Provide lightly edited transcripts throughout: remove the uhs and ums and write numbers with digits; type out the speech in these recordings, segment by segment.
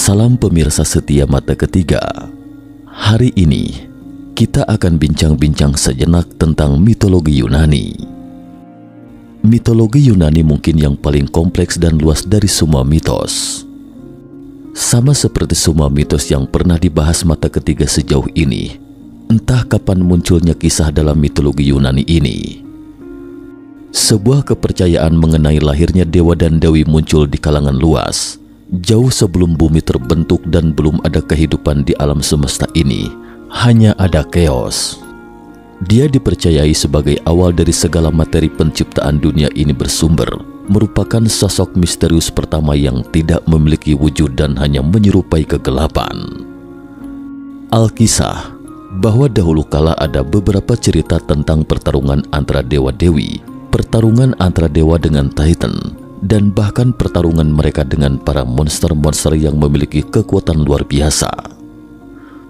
Salam pemirsa setia Mata Ketiga. Hari ini kita akan bincang-bincang sejenak tentang mitologi Yunani. Mitologi Yunani mungkin yang paling kompleks dan luas dari semua mitos. Sama seperti semua mitos yang pernah dibahas Mata Ketiga sejauh ini, entah kapan munculnya kisah dalam mitologi Yunani ini. Sebuah kepercayaan mengenai lahirnya dewa dan dewi muncul di kalangan luas, jauh sebelum bumi terbentuk dan belum ada kehidupan di alam semesta ini. Hanya ada chaos. Dia dipercayai sebagai awal dari segala materi penciptaan dunia ini bersumber, merupakan sosok misterius pertama yang tidak memiliki wujud dan hanya menyerupai kegelapan. Alkisah bahwa dahulu kala ada beberapa cerita tentang pertarungan antara dewa-dewi, pertarungan antara dewa dengan Titan, dan bahkan pertarungan mereka dengan para monster-monster yang memiliki kekuatan luar biasa.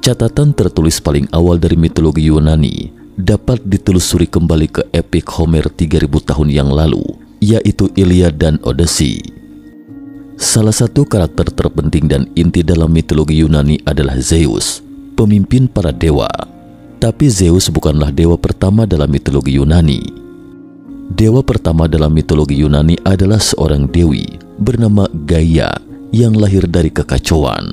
Catatan tertulis paling awal dari mitologi Yunani dapat ditelusuri kembali ke epik Homer 3000 tahun yang lalu, yaitu Iliad dan Odyssey. Salah satu karakter terpenting dan inti dalam mitologi Yunani adalah Zeus, pemimpin para dewa. Tapi Zeus bukanlah dewa pertama dalam mitologi Yunani. Dewa pertama dalam mitologi Yunani adalah seorang dewi bernama Gaia yang lahir dari kekacauan.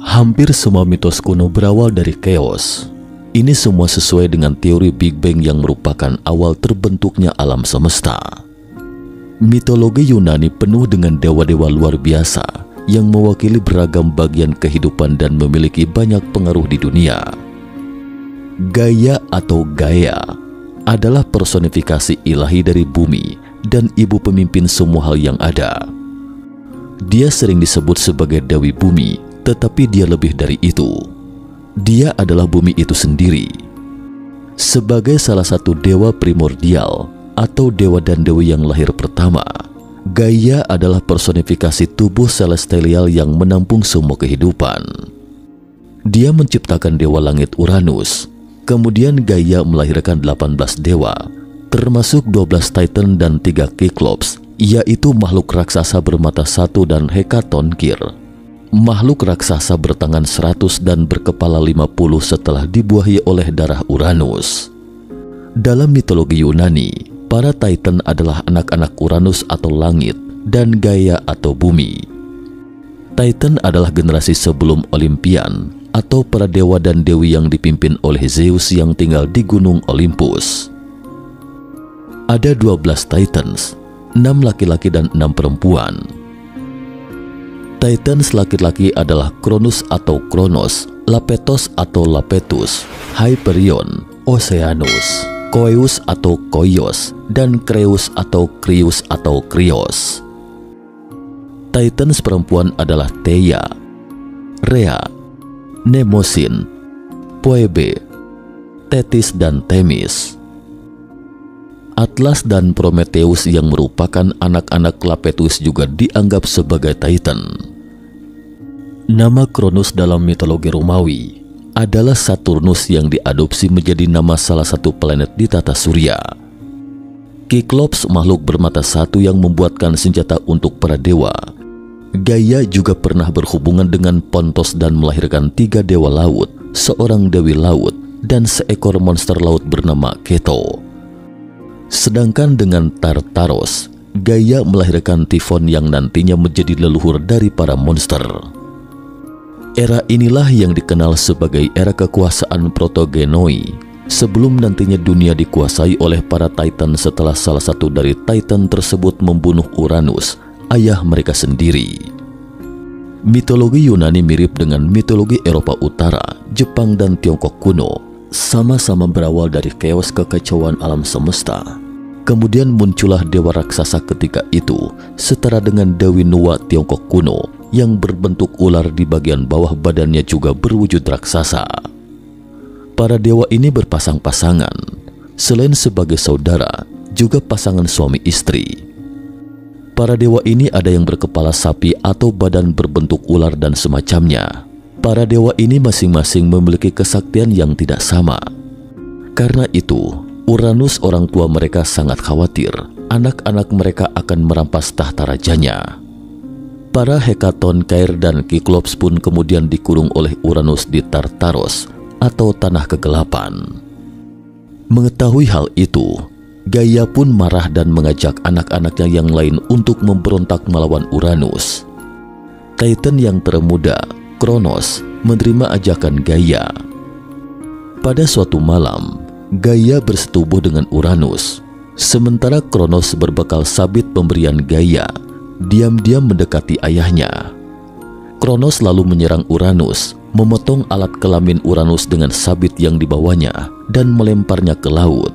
Hampir semua mitos kuno berawal dari chaos. Ini semua sesuai dengan teori Big Bang yang merupakan awal terbentuknya alam semesta. Mitologi Yunani penuh dengan dewa-dewa luar biasa yang mewakili beragam bagian kehidupan dan memiliki banyak pengaruh di dunia. Gaia atau Gaia adalah personifikasi ilahi dari bumi dan ibu pemimpin semua hal yang ada. Dia sering disebut sebagai Dewi Bumi, tetapi dia lebih dari itu. Dia adalah bumi itu sendiri. Sebagai salah satu dewa primordial atau dewa dan dewi yang lahir pertama, Gaia adalah personifikasi tubuh celestial yang menampung semua kehidupan. Dia menciptakan dewa langit Uranus. Kemudian Gaia melahirkan 18 dewa, termasuk 12 Titan dan 3 Kyklops, yaitu makhluk raksasa bermata satu dan Hekatonkir, makhluk raksasa bertangan 100 dan berkepala 50 setelah dibuahi oleh darah Uranus. Dalam mitologi Yunani, para Titan adalah anak-anak Uranus atau langit dan Gaia atau bumi. Titan adalah generasi sebelum Olympian atau para dewa dan dewi yang dipimpin oleh Zeus yang tinggal di gunung Olympus. Ada 12 Titans, 6 laki-laki dan 6 perempuan. Titans laki-laki adalah Cronus atau Kronos, Lapetos atau Lapetus, Hyperion, Oceanus, Koeus atau Koios, dan Creus atau Krius atau Krios. Titans perempuan adalah Theia, Rhea, Mnemosyne, Phoebe, Thetis dan Themis. Atlas dan Prometheus yang merupakan anak-anak Lapetus juga dianggap sebagai Titan. Nama Cronus dalam mitologi Romawi adalah Saturnus yang diadopsi menjadi nama salah satu planet di tata surya. Kyklops makhluk bermata satu yang membuatkan senjata untuk para dewa. Gaia juga pernah berhubungan dengan Pontos dan melahirkan 3 dewa laut, seorang dewi laut, dan seekor monster laut bernama Keto. Sedangkan dengan Tartaros, Gaia melahirkan Typhon yang nantinya menjadi leluhur dari para monster. Era inilah yang dikenal sebagai era kekuasaan Protogenoi, sebelum nantinya dunia dikuasai oleh para Titan setelah salah satu dari Titan tersebut membunuh Uranus, ayah mereka sendiri. Mitologi Yunani mirip dengan mitologi Eropa Utara, Jepang dan Tiongkok kuno, sama-sama berawal dari chaos kekacauan alam semesta. Kemudian muncullah dewa raksasa ketika itu, setara dengan Dewi Nuwa Tiongkok kuno, yang berbentuk ular di bagian bawah badannya juga berwujud raksasa. Para dewa ini berpasang-pasangan, selain sebagai saudara, juga pasangan suami istri. Para dewa ini ada yang berkepala sapi atau badan berbentuk ular dan semacamnya. Para dewa ini masing-masing memiliki kesaktian yang tidak sama. Karena itu, Uranus orang tua mereka sangat khawatir anak-anak mereka akan merampas tahta rajanya. Para Hekatoncheir dan Kyklops pun kemudian dikurung oleh Uranus di Tartaros atau tanah kegelapan. Mengetahui hal itu, Gaia pun marah dan mengajak anak-anaknya yang lain untuk memberontak melawan Uranus. Titan yang termuda, Kronos, menerima ajakan Gaia. Pada suatu malam, Gaia bersetubuh dengan Uranus. Sementara Kronos berbekal sabit pemberian Gaia, diam-diam mendekati ayahnya. Kronos lalu menyerang Uranus, memotong alat kelamin Uranus dengan sabit yang dibawanya dan melemparnya ke laut.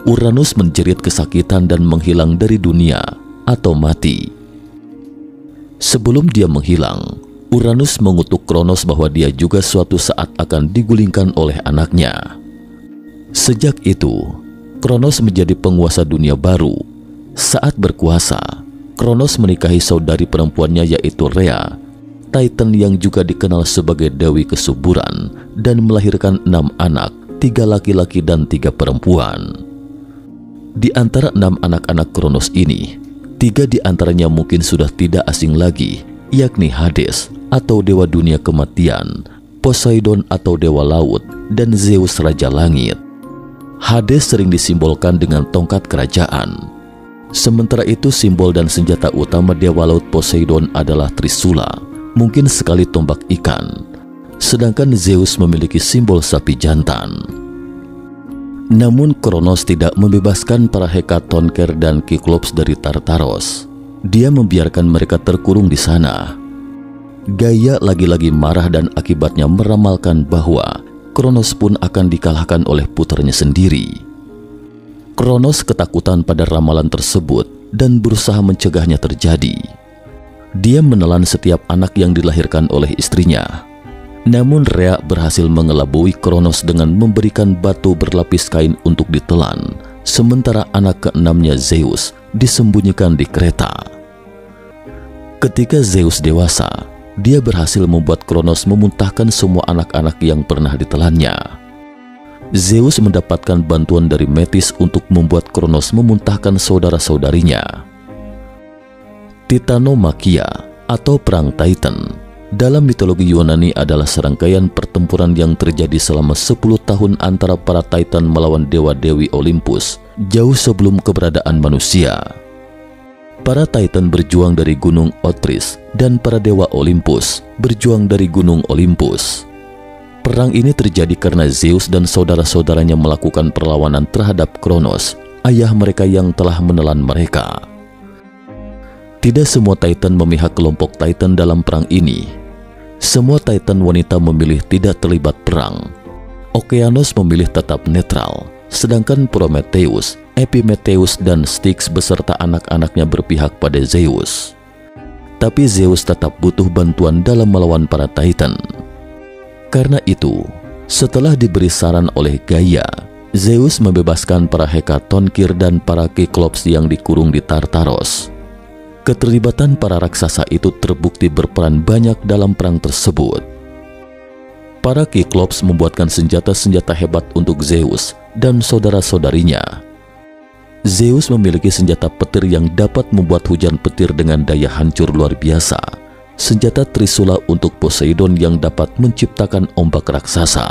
Uranus menjerit kesakitan dan menghilang dari dunia atau mati. Sebelum dia menghilang, Uranus mengutuk Kronos bahwa dia juga suatu saat akan digulingkan oleh anaknya. Sejak itu, Kronos menjadi penguasa dunia baru. Saat berkuasa, Kronos menikahi saudari perempuannya yaitu Rhea, Titan yang juga dikenal sebagai Dewi Kesuburan, dan melahirkan 6 anak, 3 laki-laki dan 3 perempuan. Di antara 6 anak-anak Kronos ini, 3 di antaranya mungkin sudah tidak asing lagi, yakni Hades atau dewa dunia kematian, Poseidon atau dewa laut, dan Zeus raja langit. Hades sering disimbolkan dengan tongkat kerajaan. Sementara itu simbol dan senjata utama dewa laut Poseidon adalah Trisula, mungkin sekali tombak ikan. Sedangkan Zeus memiliki simbol sapi jantan. Namun Kronos tidak membebaskan para Hekatoncheir dan Kyklops dari Tartaros. Dia membiarkan mereka terkurung di sana. Gaia lagi-lagi marah dan akibatnya meramalkan bahwa Kronos pun akan dikalahkan oleh putranya sendiri. Kronos ketakutan pada ramalan tersebut dan berusaha mencegahnya terjadi. Dia menelan setiap anak yang dilahirkan oleh istrinya. Namun Rhea berhasil mengelabui Kronos dengan memberikan batu berlapis kain untuk ditelan, sementara anak keenamnya Zeus disembunyikan di kereta. Ketika Zeus dewasa, dia berhasil membuat Kronos memuntahkan semua anak-anak yang pernah ditelannya. Zeus mendapatkan bantuan dari Metis untuk membuat Kronos memuntahkan saudara-saudarinya. Titanomakia atau Perang Titan dalam mitologi Yunani adalah serangkaian pertempuran yang terjadi selama 10 tahun antara para Titan melawan dewa-dewi Olympus jauh sebelum keberadaan manusia. Para Titan berjuang dari gunung Othrys dan para dewa Olympus berjuang dari gunung Olympus. Perang ini terjadi karena Zeus dan saudara-saudaranya melakukan perlawanan terhadap Kronos, ayah mereka yang telah menelan mereka. Tidak semua Titan memihak kelompok Titan dalam perang ini. Semua Titan wanita memilih tidak terlibat perang. Okeanos memilih tetap netral, sedangkan Prometheus, Epimetheus, dan Styx beserta anak-anaknya berpihak pada Zeus. Tapi Zeus tetap butuh bantuan dalam melawan para Titan. Karena itu, setelah diberi saran oleh Gaia, Zeus membebaskan para Hekatoncheir dan para Kyklops yang dikurung di Tartaros. Keterlibatan para raksasa itu terbukti berperan banyak dalam perang tersebut. Para Kyklops membuatkan senjata-senjata hebat untuk Zeus dan saudara-saudarinya. Zeus memiliki senjata petir yang dapat membuat hujan petir dengan daya hancur luar biasa. Senjata Trisula untuk Poseidon yang dapat menciptakan ombak raksasa.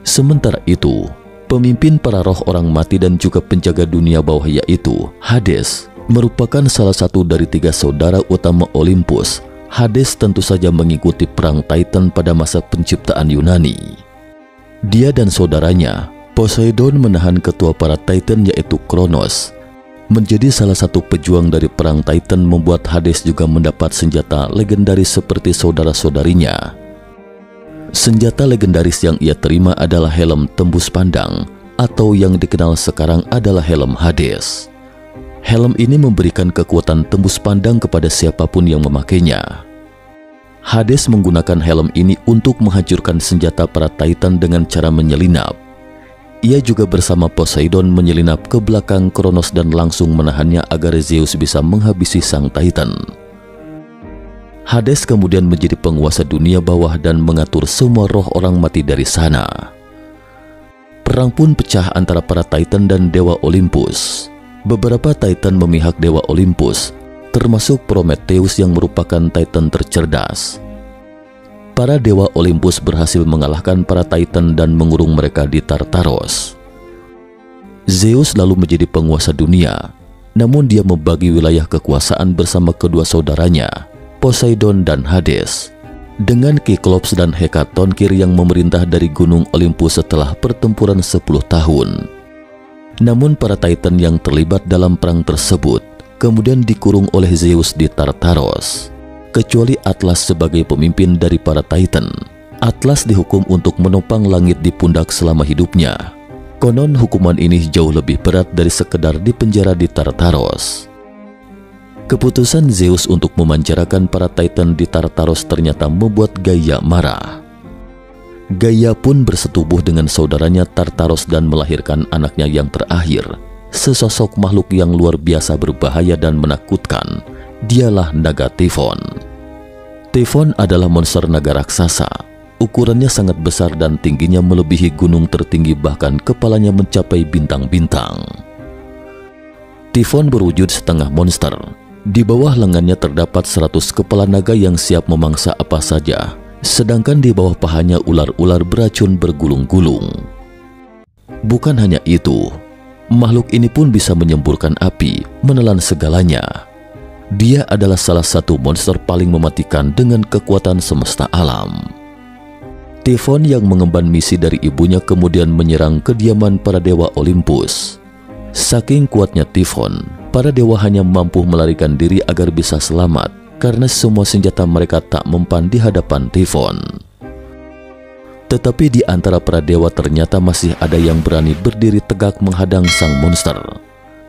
Sementara itu, pemimpin para roh orang mati dan juga penjaga dunia bawah yaitu Hades merupakan salah satu dari 3 saudara utama Olympus. Hades tentu saja mengikuti perang Titan pada masa penciptaan Yunani. Dia dan saudaranya, Poseidon, menahan ketua para Titan yaitu Kronos. Menjadi salah satu pejuang dari perang Titan membuat Hades juga mendapat senjata legendaris seperti saudara-saudarinya. Senjata legendaris yang ia terima adalah helm tembus pandang atau yang dikenal sekarang adalah helm Hades. Helm ini memberikan kekuatan tembus pandang kepada siapapun yang memakainya. Hades menggunakan helm ini untuk menghancurkan senjata para Titan dengan cara menyelinap. Ia juga bersama Poseidon menyelinap ke belakang Kronos dan langsung menahannya agar Zeus bisa menghabisi sang Titan. Hades kemudian menjadi penguasa dunia bawah dan mengatur semua roh orang mati dari sana. Perang pun pecah antara para Titan dan dewa Olympus. Beberapa Titan memihak dewa Olympus, termasuk Prometheus yang merupakan Titan tercerdas. Para dewa Olympus berhasil mengalahkan para Titan dan mengurung mereka di Tartaros. Zeus lalu menjadi penguasa dunia, namun dia membagi wilayah kekuasaan bersama kedua saudaranya, Poseidon dan Hades, dengan Kyklops dan Hekatonkir yang memerintah dari Gunung Olympus setelah pertempuran 10 tahun. Namun para Titan yang terlibat dalam perang tersebut kemudian dikurung oleh Zeus di Tartaros. Kecuali Atlas sebagai pemimpin dari para Titan. Atlas dihukum untuk menopang langit di pundak selama hidupnya. Konon hukuman ini jauh lebih berat dari sekedar dipenjara di Tartaros. Keputusan Zeus untuk memanjarakan para Titan di Tartaros ternyata membuat Gaia marah. Gaia pun bersetubuh dengan saudaranya Tartaros dan melahirkan anaknya yang terakhir, sesosok makhluk yang luar biasa berbahaya dan menakutkan. Dialah naga Typhon. Typhon adalah monster naga raksasa. Ukurannya sangat besar dan tingginya melebihi gunung tertinggi, bahkan kepalanya mencapai bintang-bintang. Typhon berwujud setengah monster. Di bawah lengannya terdapat 100 kepala naga yang siap memangsa apa saja, sedangkan di bawah pahanya ular-ular beracun bergulung-gulung. Bukan hanya itu, makhluk ini pun bisa menyemburkan api, menelan segalanya. Dia adalah salah satu monster paling mematikan dengan kekuatan semesta alam. Typhon yang mengemban misi dari ibunya kemudian menyerang kediaman para dewa Olympus. Saking kuatnya Typhon, para dewa hanya mampu melarikan diri agar bisa selamat karena semua senjata mereka tak mempan di hadapan Typhon. Tetapi di antara para dewa ternyata masih ada yang berani berdiri tegak menghadang sang monster.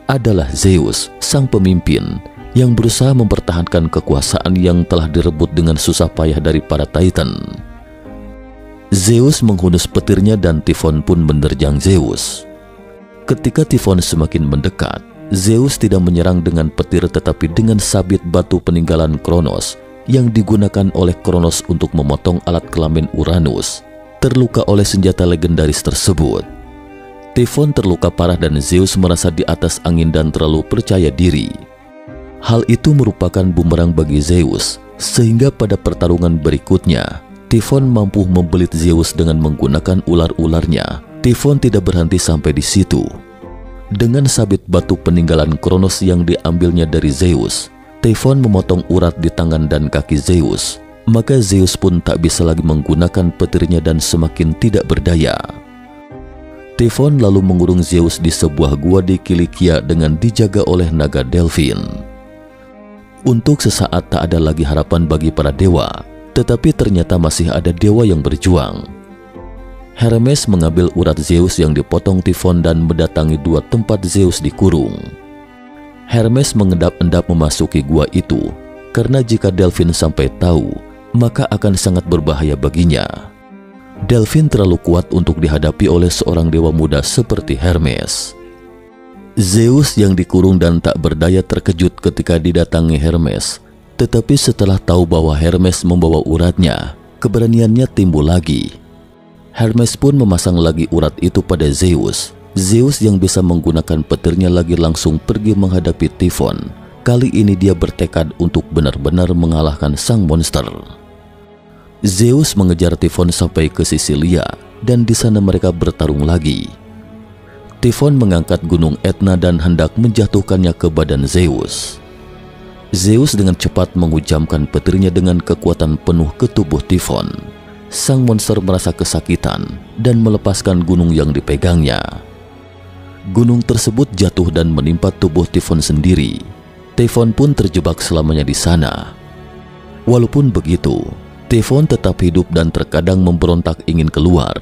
Adalah Zeus, sang pemimpin, yang berusaha mempertahankan kekuasaan yang telah direbut dengan susah payah dari para Titan. Zeus menghunus petirnya dan Typhon pun menerjang Zeus. Ketika Typhon semakin mendekat, Zeus tidak menyerang dengan petir tetapi dengan sabit batu peninggalan Kronos yang digunakan oleh Kronos untuk memotong alat kelamin Uranus, terluka oleh senjata legendaris tersebut. Typhon terluka parah dan Zeus merasa di atas angin dan terlalu percaya diri. Hal itu merupakan bumerang bagi Zeus, sehingga pada pertarungan berikutnya, Typhon mampu membelit Zeus dengan menggunakan ular-ularnya. Typhon tidak berhenti sampai di situ. Dengan sabit batu peninggalan Kronos yang diambilnya dari Zeus, Typhon memotong urat di tangan dan kaki Zeus. Maka Zeus pun tak bisa lagi menggunakan petirnya dan semakin tidak berdaya. Typhon lalu mengurung Zeus di sebuah gua di Kilikia dengan dijaga oleh naga Delfin. Untuk sesaat tak ada lagi harapan bagi para dewa, tetapi ternyata masih ada dewa yang berjuang. Hermes mengambil urat Zeus yang dipotong Typhon dan mendatangi dua tempat Zeus dikurung. Hermes mengendap-endap memasuki gua itu, karena jika Delfin sampai tahu, maka akan sangat berbahaya baginya. Delfin terlalu kuat untuk dihadapi oleh seorang dewa muda seperti Hermes. Zeus yang dikurung dan tak berdaya terkejut ketika didatangi Hermes. Tetapi setelah tahu bahwa Hermes membawa uratnya, keberaniannya timbul lagi. Hermes pun memasang lagi urat itu pada Zeus. Zeus yang bisa menggunakan petirnya lagi langsung pergi menghadapi Typhon. Kali ini dia bertekad untuk benar-benar mengalahkan sang monster. Zeus mengejar Typhon sampai ke Sisilia dan di sana mereka bertarung lagi. Typhon mengangkat gunung Etna dan hendak menjatuhkannya ke badan Zeus. Zeus dengan cepat menghujamkan petirnya dengan kekuatan penuh ke tubuh Typhon. Sang monster merasa kesakitan dan melepaskan gunung yang dipegangnya. Gunung tersebut jatuh dan menimpa tubuh Typhon sendiri. Typhon pun terjebak selamanya di sana. Walaupun begitu, Typhon tetap hidup dan terkadang memberontak ingin keluar.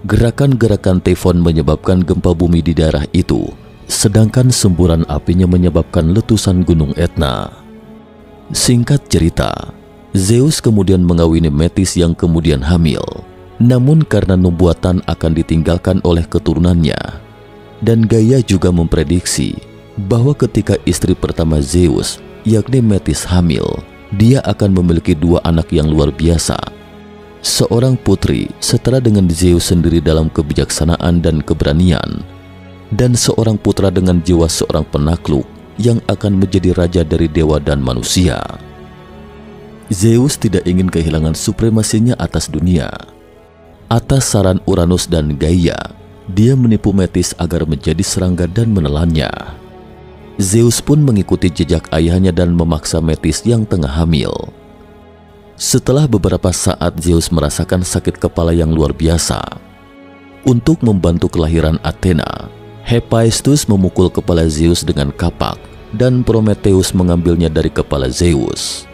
Gerakan-gerakan Typhon menyebabkan gempa bumi di daerah itu, sedangkan semburan apinya menyebabkan letusan gunung Etna. Singkat cerita, Zeus kemudian mengawini Metis yang kemudian hamil. Namun karena nubuatan akan ditinggalkan oleh keturunannya, dan Gaia juga memprediksi bahwa ketika istri pertama Zeus, yakni Metis hamil, dia akan memiliki dua anak yang luar biasa. Seorang putri setara dengan Zeus sendiri dalam kebijaksanaan dan keberanian, dan seorang putra dengan jiwa seorang penakluk yang akan menjadi raja dari dewa dan manusia. Zeus tidak ingin kehilangan supremasinya atas dunia. Atas saran Uranus dan Gaia, dia menipu Metis agar menjadi serangga dan menelannya. Zeus pun mengikuti jejak ayahnya dan memaksa Metis yang tengah hamil. Setelah beberapa saat, Zeus merasakan sakit kepala yang luar biasa. Untuk membantu kelahiran Athena, Hephaestus memukul kepala Zeus dengan kapak dan Prometheus mengambilnya dari kepala Zeus.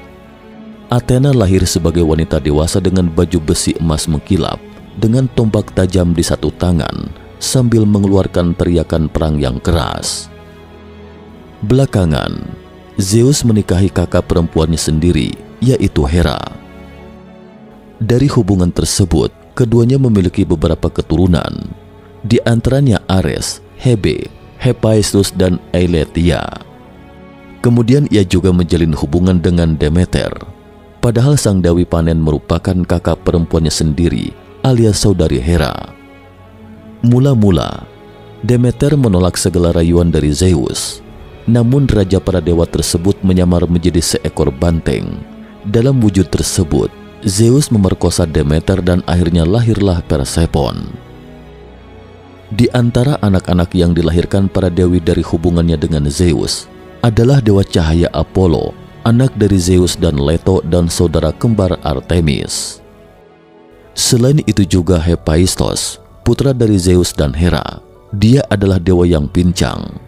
Athena lahir sebagai wanita dewasa dengan baju besi emas mengkilap, dengan tombak tajam di satu tangan, sambil mengeluarkan teriakan perang yang keras. Belakangan, Zeus menikahi kakak perempuannya sendiri, yaitu Hera. Dari hubungan tersebut, keduanya memiliki beberapa keturunan, di antaranya Ares, Hebe, Hephaestus, dan Eileithyia. Kemudian ia juga menjalin hubungan dengan Demeter, padahal sang Dewi Panen merupakan kakak perempuannya sendiri, alias saudari Hera. Mula-mula, Demeter menolak segala rayuan dari Zeus, namun raja para dewa tersebut menyamar menjadi seekor banteng. Dalam wujud tersebut, Zeus memerkosa Demeter dan akhirnya lahirlah Persephone. Di antara anak-anak yang dilahirkan para dewi dari hubungannya dengan Zeus adalah dewa cahaya Apollo, anak dari Zeus dan Leto dan saudara kembar Artemis. Selain itu juga Hephaestus, putra dari Zeus dan Hera. Dia adalah dewa yang pincang.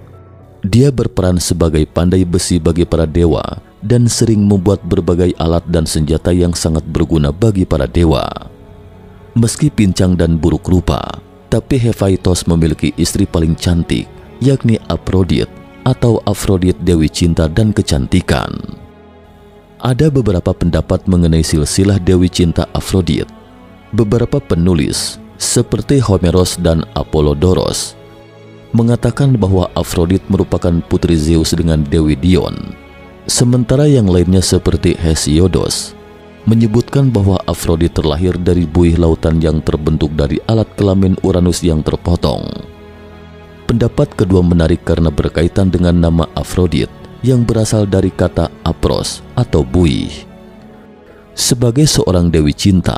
Dia berperan sebagai pandai besi bagi para dewa dan sering membuat berbagai alat dan senjata yang sangat berguna bagi para dewa. Meski pincang dan buruk rupa, tapi Hephaestus memiliki istri paling cantik, yakni Aphrodite atau Afrodit, dewi cinta dan kecantikan. Ada beberapa pendapat mengenai silsilah dewi cinta Aphrodite. Beberapa penulis seperti Homeros dan Apollodoros mengatakan bahwa Aphrodite merupakan putri Zeus dengan Dewi Dion. Sementara yang lainnya seperti Hesiodos menyebutkan bahwa Aphrodite terlahir dari buih lautan yang terbentuk dari alat kelamin Uranus yang terpotong. Pendapat kedua menarik karena berkaitan dengan nama Aphrodite yang berasal dari kata apros atau buih. Sebagai seorang dewi cinta,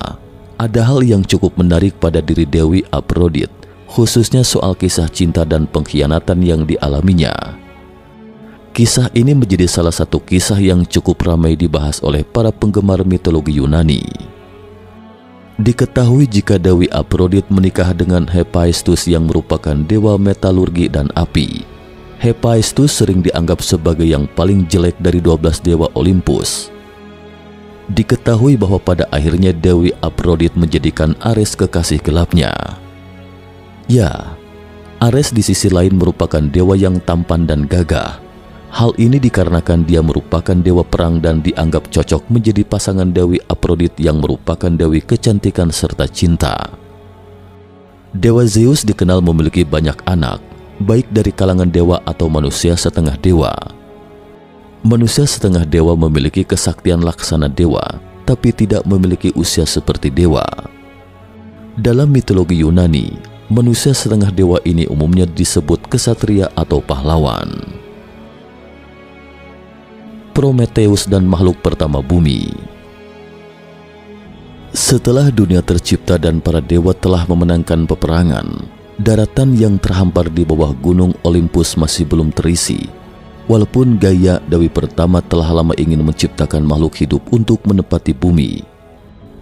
ada hal yang cukup menarik pada diri Dewi Aphrodite, khususnya soal kisah cinta dan pengkhianatan yang dialaminya. Kisah ini menjadi salah satu kisah yang cukup ramai dibahas oleh para penggemar mitologi Yunani. Diketahui jika Dewi Aphrodite menikah dengan Hephaestus yang merupakan dewa metalurgi dan api. Hephaestus sering dianggap sebagai yang paling jelek dari 12 dewa Olympus. Diketahui bahwa pada akhirnya Dewi Aphrodite menjadikan Ares kekasih gelapnya. Ya, Ares di sisi lain merupakan dewa yang tampan dan gagah. Hal ini dikarenakan dia merupakan dewa perang dan dianggap cocok menjadi pasangan Dewi Aphrodite yang merupakan dewi kecantikan serta cinta. Dewa Zeus dikenal memiliki banyak anak, baik dari kalangan dewa atau manusia setengah dewa. Manusia setengah dewa memiliki kesaktian laksana dewa, tapi tidak memiliki usia seperti dewa. Dalam mitologi Yunani, manusia setengah dewa ini umumnya disebut kesatria atau pahlawan. Prometheus dan makhluk pertama bumi. Setelah dunia tercipta dan para dewa telah memenangkan peperangan, daratan yang terhampar di bawah gunung Olympus masih belum terisi. Walaupun Gaia, dewi pertama, telah lama ingin menciptakan makhluk hidup untuk menempati bumi.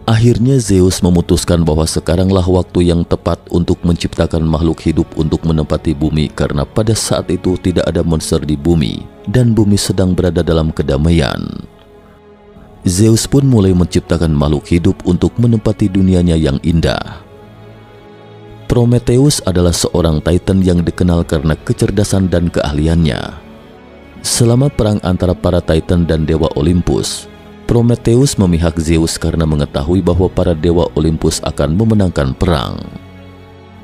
Akhirnya Zeus memutuskan bahwa sekaranglah waktu yang tepat untuk menciptakan makhluk hidup untuk menempati bumi, karena pada saat itu tidak ada monster di bumi dan bumi sedang berada dalam kedamaian. Zeus pun mulai menciptakan makhluk hidup untuk menempati dunianya yang indah. Prometheus adalah seorang Titan yang dikenal karena kecerdasan dan keahliannya. Selama perang antara para Titan dan Dewa Olympus, Prometheus memihak Zeus karena mengetahui bahwa para Dewa Olympus akan memenangkan perang.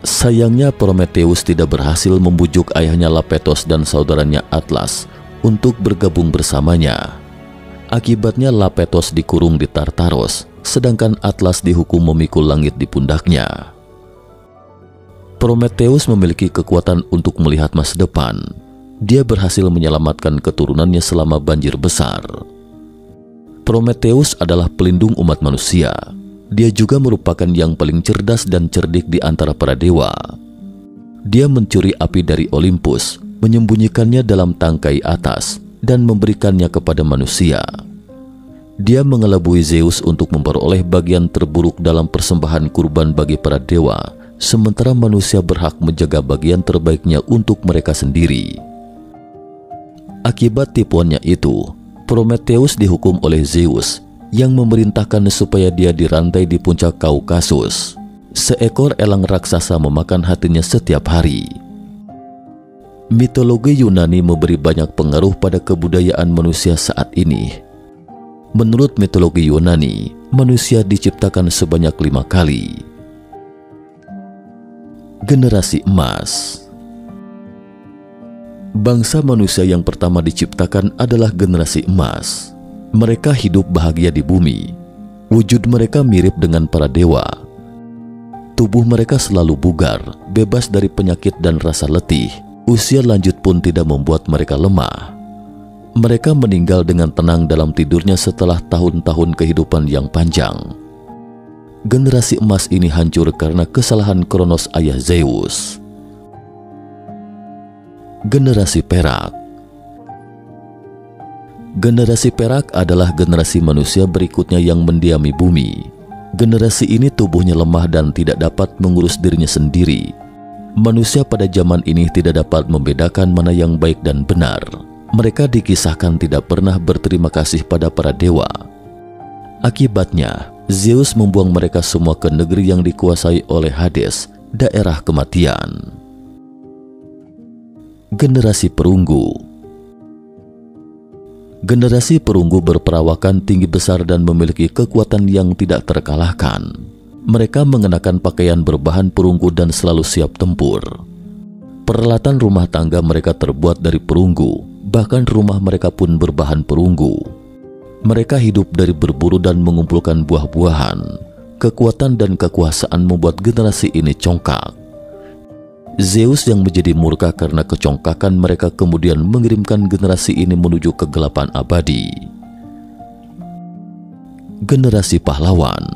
Sayangnya Prometheus tidak berhasil membujuk ayahnya Lapetos dan saudaranya Atlas untuk bergabung bersamanya. Akibatnya Lapetos dikurung di Tartaros, sedangkan Atlas dihukum memikul langit di pundaknya. Prometheus memiliki kekuatan untuk melihat masa depan. Dia berhasil menyelamatkan keturunannya selama banjir besar. Prometheus adalah pelindung umat manusia. Dia juga merupakan yang paling cerdas dan cerdik di antara para dewa. Dia mencuri api dari Olympus, menyembunyikannya dalam tangkai atas, dan memberikannya kepada manusia. Dia mengelabui Zeus untuk memperoleh bagian terburuk dalam persembahan kurban bagi para dewa, sementara manusia berhak menjaga bagian terbaiknya untuk mereka sendiri. Akibat tipuannya itu, Prometheus dihukum oleh Zeus yang memerintahkan supaya dia dirantai di puncak Kaukasus. Seekor elang raksasa memakan hatinya setiap hari. Mitologi Yunani memberi banyak pengaruh pada kebudayaan manusia saat ini. Menurut mitologi Yunani, manusia diciptakan sebanyak 5 kali. Generasi emas. Bangsa manusia yang pertama diciptakan adalah generasi emas. Mereka hidup bahagia di bumi. Wujud mereka mirip dengan para dewa. Tubuh mereka selalu bugar, bebas dari penyakit dan rasa letih. Usia lanjut pun tidak membuat mereka lemah. Mereka meninggal dengan tenang dalam tidurnya setelah tahun-tahun kehidupan yang panjang. Generasi emas ini hancur karena kesalahan Kronos ayah Zeus. Generasi perak. Generasi perak adalah generasi manusia berikutnya yang mendiami bumi. Generasi ini tubuhnya lemah dan tidak dapat mengurus dirinya sendiri. Manusia pada zaman ini tidak dapat membedakan mana yang baik dan benar. Mereka dikisahkan tidak pernah berterima kasih pada para dewa. Akibatnya, Zeus membuang mereka semua ke negeri yang dikuasai oleh Hades, daerah kematian. Generasi perunggu. Generasi perunggu berperawakan tinggi besar dan memiliki kekuatan yang tidak terkalahkan. Mereka mengenakan pakaian berbahan perunggu dan selalu siap tempur. Peralatan rumah tangga mereka terbuat dari perunggu, bahkan rumah mereka pun berbahan perunggu. Mereka hidup dari berburu dan mengumpulkan buah-buahan. Kekuatan dan kekuasaan membuat generasi ini congkak. Zeus yang menjadi murka karena kecongkakan mereka kemudian mengirimkan generasi ini menuju kegelapan abadi. Generasi pahlawan.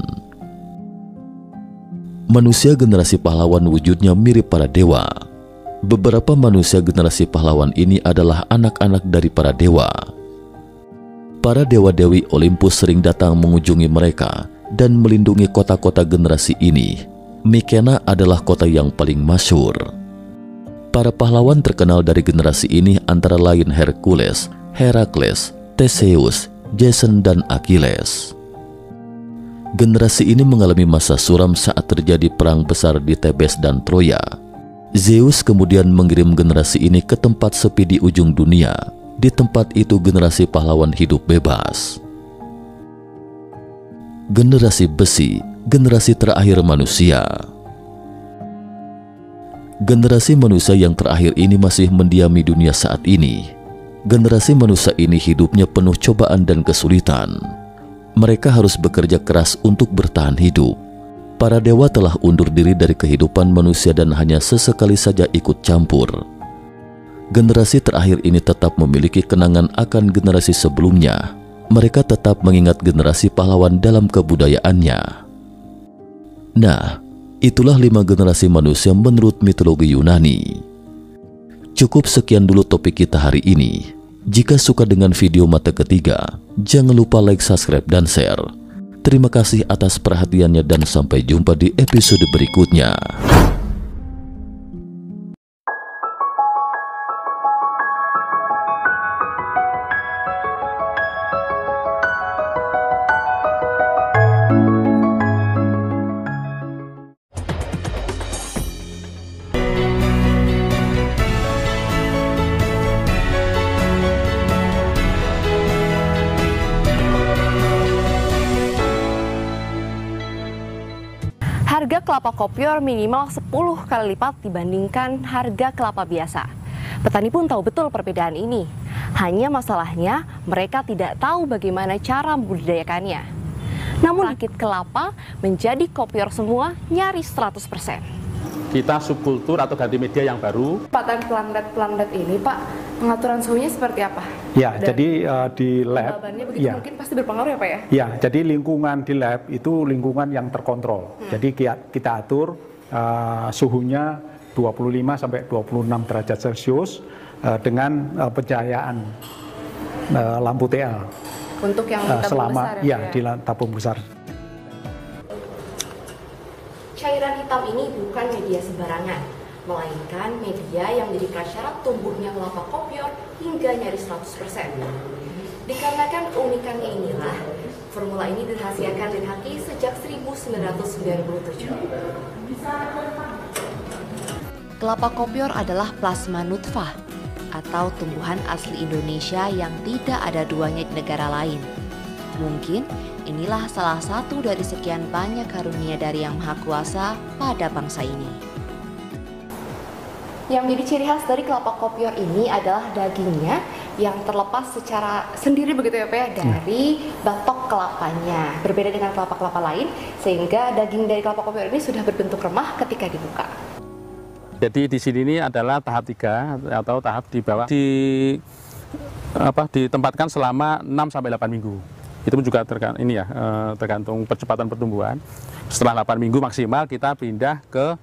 Manusia generasi pahlawan wujudnya mirip para dewa. Beberapa manusia generasi pahlawan ini adalah anak-anak dari para dewa. Para dewa-dewi Olympus sering datang mengunjungi mereka dan melindungi kota-kota generasi ini. Mykenai adalah kota yang paling masyhur. Para pahlawan terkenal dari generasi ini antara lain Hercules, Herakles, Theseus, Jason, dan Achilles. Generasi ini mengalami masa suram saat terjadi perang besar di Thebes dan Troya. Zeus kemudian mengirim generasi ini ke tempat sepi di ujung dunia. Di tempat itu generasi pahlawan hidup bebas. Generasi besi, generasi terakhir manusia. Generasi manusia yang terakhir ini masih mendiami dunia saat ini. Generasi manusia ini hidupnya penuh cobaan dan kesulitan. Mereka harus bekerja keras untuk bertahan hidup. Para dewa telah undur diri dari kehidupan manusia dan hanya sesekali saja ikut campur. Generasi terakhir ini tetap memiliki kenangan akan generasi sebelumnya. Mereka tetap mengingat generasi pahlawan dalam kebudayaannya. Nah, itulah 5 generasi manusia menurut mitologi Yunani. Cukup sekian dulu topik kita hari ini. Jika suka dengan video mata ketiga, jangan lupa like, subscribe, dan share. Terima kasih atas perhatiannya dan sampai jumpa di episode berikutnya. Harga kelapa kopior minimal 10 kali lipat dibandingkan harga kelapa biasa. Petani pun tahu betul perbedaan ini. Hanya masalahnya mereka tidak tahu bagaimana cara membudidayakannya. Namun rakit kelapa menjadi kopior semua nyaris 100%. Kita subkultur atau ganti media yang baru. Patan pelandet ini Pak, Pengaturan suhunya seperti apa? Ya, jadi di lab, kelembabannya begitu ya, mungkin pasti berpengaruh ya Pak ya? ya, jadi lingkungan di lab itu lingkungan yang terkontrol. Jadi kita atur suhunya 25 sampai 26 derajat Celcius dengan pencahayaan lampu TL. Untuk yang tabung selama besar ya? di tabung besar. Cairan hitam ini bukan media sembarangan, melainkan media yang menjadi prasyarat tumbuhnya kelapa kopior hingga nyaris 100%. Dikarenakan keunikannya inilah, formula ini dirahasiakan Linhaki sejak 1997. Kelapa kopior adalah plasma nutfah atau tumbuhan asli Indonesia yang tidak ada duanya di negara lain. Mungkin inilah salah satu dari sekian banyak karunia dari Yang Maha Kuasa pada bangsa ini. Yang menjadi ciri khas dari kelapa kopior ini adalah dagingnya yang terlepas secara sendiri begitu ya Pak ya, dari batok kelapanya. Berbeda dengan kelapa-kelapa lain, sehingga daging dari kelapa kopior ini sudah berbentuk remah ketika dibuka. Jadi di sini ini adalah tahap 3 atau tahap di bawah ditempatkan selama 6 sampai 8 minggu. Itu juga tergantung percepatan pertumbuhan. Setelah 8 minggu maksimal kita pindah ke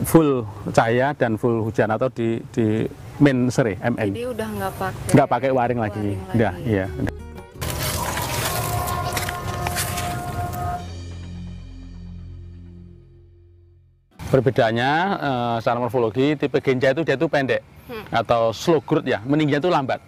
full cahaya dan full hujan atau di main sere MN. Jadi udah nggak pakai waring lagi. Udah, iya. Perbedaannya secara morfologi, tipe genja itu dia itu pendek atau slow growth ya, meningginya itu lambat.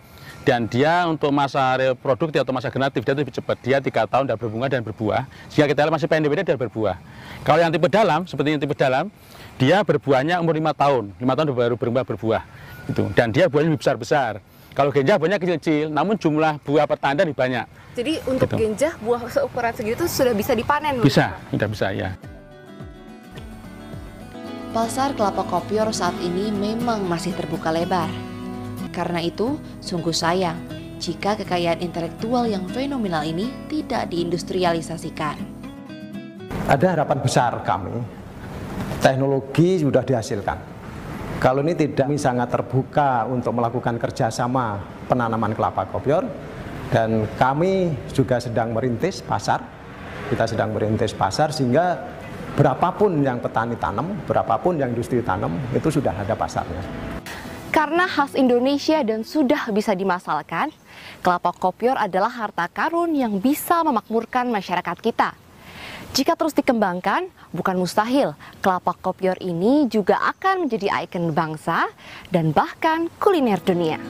Dan dia untuk masa reproduktif atau masa generatif dia itu lebih cepat. Dia 3 tahun dan berbunga dan berbuah. Jika kita lihat masih pendek-pendek dia berbuah. Kalau yang tipe dalam, seperti yang tipe dalam, dia berbuahnya umur 5 tahun. 5 tahun baru berbuah. Gitu. Dan dia buahnya lebih besar-besar. Kalau genja buahnya kecil-kecil, namun jumlah buah per tanda lebih banyak. Jadi untuk genja buah seukuran segitu sudah bisa dipanen? Bisa, sudah bisa ya. Pasar kelapa kopior saat ini memang masih terbuka lebar. Karena itu, sungguh sayang jika kekayaan intelektual yang fenomenal ini tidak diindustrialisasikan. Ada harapan besar kami, teknologi sudah dihasilkan. Kalau ini tidak sangat terbuka untuk melakukan kerjasama penanaman kelapa kopior, dan kami juga sedang merintis pasar. Kita sedang merintis pasar sehingga berapapun yang petani tanam, berapapun yang industri tanam, itu sudah ada pasarnya. Karena khas Indonesia dan sudah bisa dimasalkan, kelapa kopior adalah harta karun yang bisa memakmurkan masyarakat kita. Jika terus dikembangkan, bukan mustahil kelapa kopior ini juga akan menjadi ikon bangsa dan bahkan kuliner dunia.